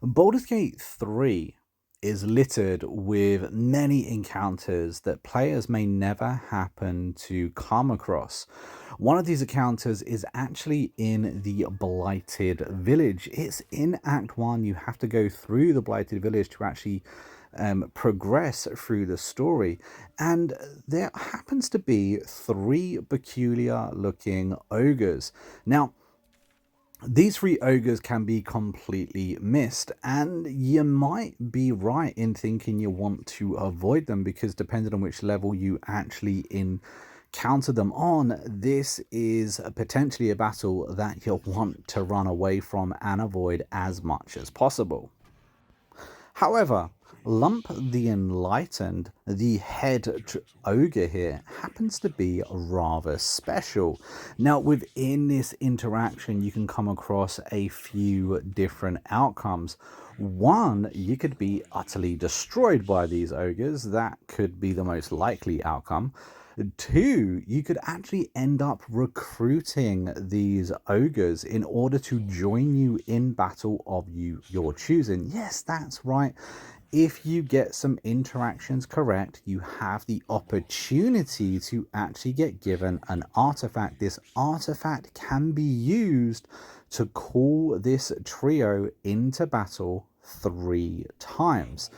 Baldur's Gate 3 is littered with many encounters that players may never happen to come across. One of these encounters is actually in the Blighted Village. It's in Act 1. You have to go through the Blighted Village to actually progress through the story. And there happens to be three peculiar looking ogres. Now, these three ogres can be completely missed, and you might be right in thinking you want to avoid them because depending on which level you actually encounter them on, this is potentially a battle that you'll want to run away from and avoid as much as possible. However, Lump the Enlightened, the head ogre here, happens to be rather special. Now, within this interaction, you can come across a few different outcomes. One, you could be utterly destroyed by these ogres. That could be the most likely outcome. Two, you could actually end up recruiting these ogres in order to join you in battle of your choosing. Yes, that's right. If you get some interactions correct, you have the opportunity to actually get given an artifact. This artifact can be used to call this trio into battle 3 times.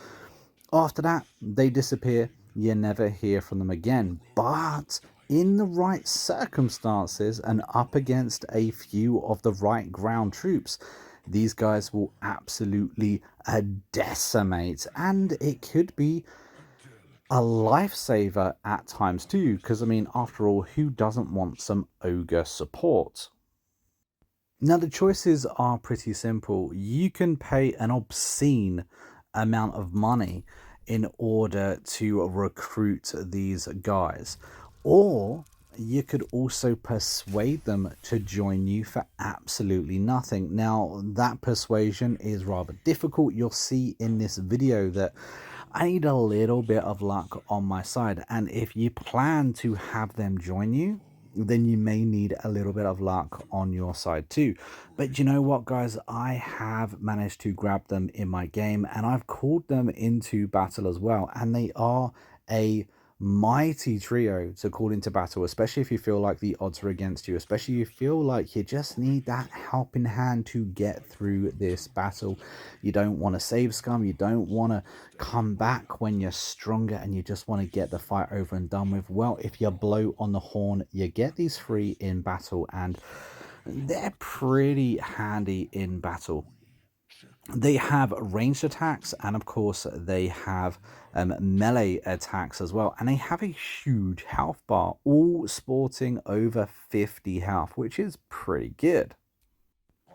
After that, they disappear. You never hear from them again. But in the right circumstances and up against a few of the right ground troops, these guys will absolutely decimate. And it could be a lifesaver at times too. Because, I mean, after all, who doesn't want some ogre support? Now, the choices are pretty simple. You can pay an obscene amount of money in order to recruit these guys, or you could also persuade them to join you for absolutely nothing. Now, that persuasion is rather difficult. You'll see in this video that I need a little bit of luck on my side, and if you plan to have them join you, then you may need a little bit of luck on your side too. But you know what, guys? I have managed to grab them in my game, and I've called them into battle as well. And they are a mighty trio to call into battle, especially if you feel like the odds are against you, especially if you feel like you just need that helping hand to get through this battle. You don't want to save scum, you don't want to come back when you're stronger, and you just want to get the fight over and done with. Well, if you blow on the horn, you get these three in battle, and they're pretty handy in battle. They have ranged attacks, and of course they have melee attacks as well, and they have a huge health bar, all sporting over 50 health, which is pretty good.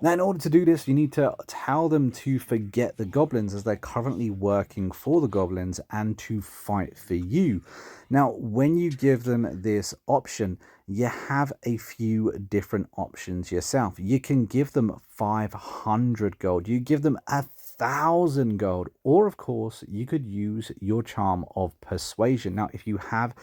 Now, in order to do this, you need to tell them to forget the goblins as they're currently working for the goblins and to fight for you. Now, when you give them this option, you have a few different options yourself. You can give them 500 gold, you give them 1,000 gold, or of course, you could use your charm of persuasion. Now, if you have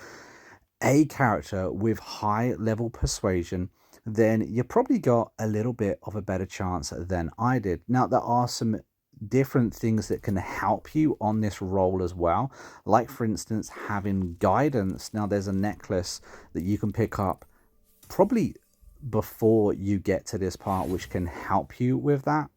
a character with high level persuasion, then you probably got a little bit of a better chance than I did. Now, there are some different things that can help you on this roll as well, like for instance having guidance. Now, there's a necklace that you can pick up probably before you get to this part, which can help you with that.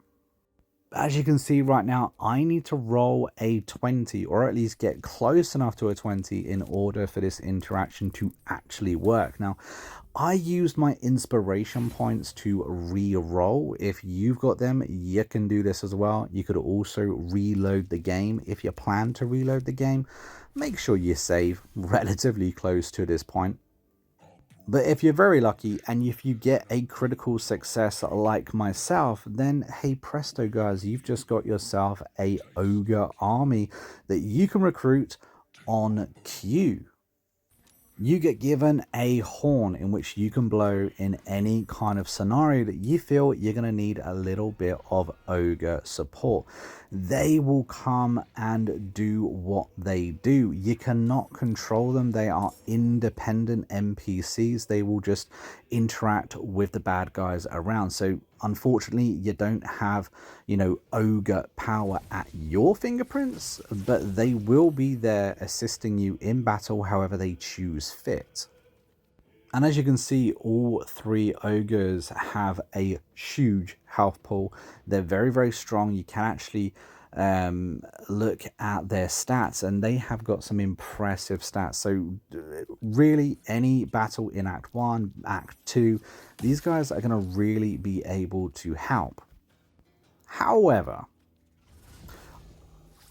As you can see right now, I need to roll a 20, or at least get close enough to a 20 in order for this interaction to actually work. Now, I used my inspiration points to re-roll. If you've got them, you can do this as well. You could also reload the game. If you plan to reload the game, make sure you save relatively close to this point. But if you're very lucky and if you get a critical success like myself, then hey presto guys, you've just got yourself a ogre army that you can recruit on cue. You get given a horn in which you can blow in any kind of scenario that you feel you're going to need a little bit of ogre support. They will come and do what they do. You cannot control them. They are independent NPCs. They will just interact with the bad guys around. So unfortunately, you don't have, ogre power at your fingerprints, but they will be there assisting you in battle however they choose fit. And as you can see, all three ogres have a huge health pool. They're very, very strong. You can actually look at their stats, and they have got some impressive stats. So really, any battle in Act 1, Act 2, these guys are going to really be able to help. However,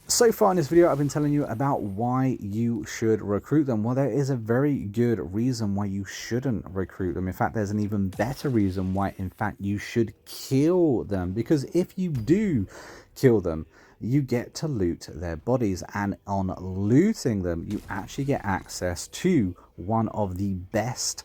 so far in this video, I've been telling you about why you should recruit them. Well, there is a very good reason why you shouldn't recruit them. In fact, there's an even better reason why, in fact, you should kill them. Because if you do kill them, you get to loot their bodies. And on looting them, you actually get access to one of the best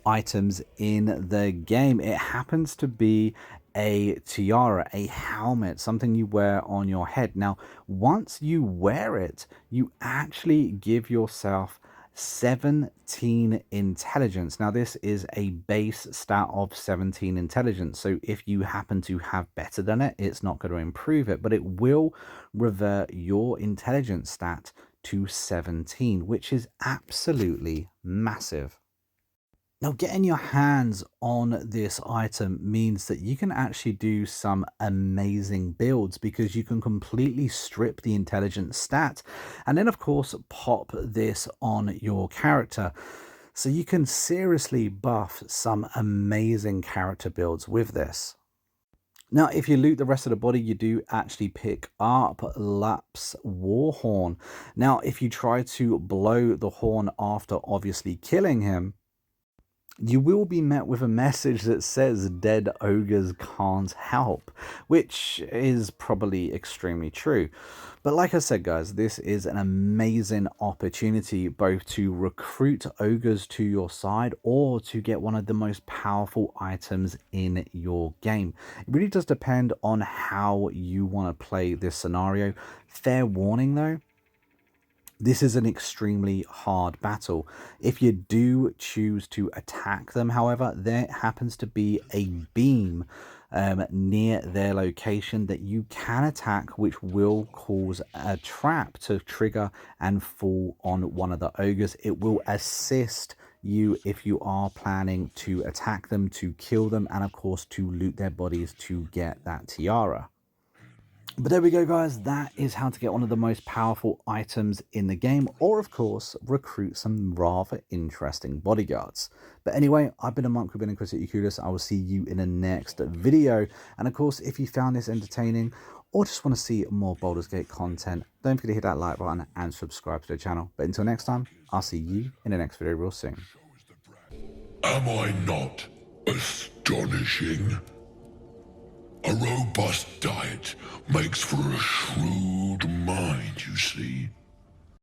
items in the game. It happens to be a tiara, a helmet, something you wear on your head. Now, once you wear it, you actually give yourself 17 intelligence. Now, this is a base stat of 17 intelligence. So if you happen to have better than it, it's not going to improve it, but it will revert your intelligence stat to 17, which is absolutely massive. Now, getting your hands on this item means that you can actually do some amazing builds, because you can completely strip the intelligence stat and then, of course, pop this on your character. So you can seriously buff some amazing character builds with this. Now, if you loot the rest of the body, you do actually pick up Lap's Warhorn. Now, if you try to blow the horn after obviously killing him, you will be met with a message that says dead ogres can't help, which is probably extremely true. But like I said, guys, this is an amazing opportunity both to recruit ogres to your side or to get one of the most powerful items in your game. It really does depend on how you want to play this scenario. Fair warning though, this is an extremely hard battle. If you do choose to attack them, however, there happens to be a beam near their location that you can attack, which will cause a trap to trigger and fall on one of the ogres. It will assist you if you are planning to attack them, to kill them, and of course to loot their bodies to get that tiara. But there we go, guys. That is how to get one of the most powerful items in the game, or of course, recruit some rather interesting bodyguards. But anyway, I've been a monk, we've been Chris at Ukulis. I will see you in the next video. And of course, if you found this entertaining or just want to see more Baldur's Gate content, don't forget to hit that like button and subscribe to the channel. But until next time, I'll see you in the next video real soon. Am I not astonishing? A robust diet makes for a shrewd mind, you see.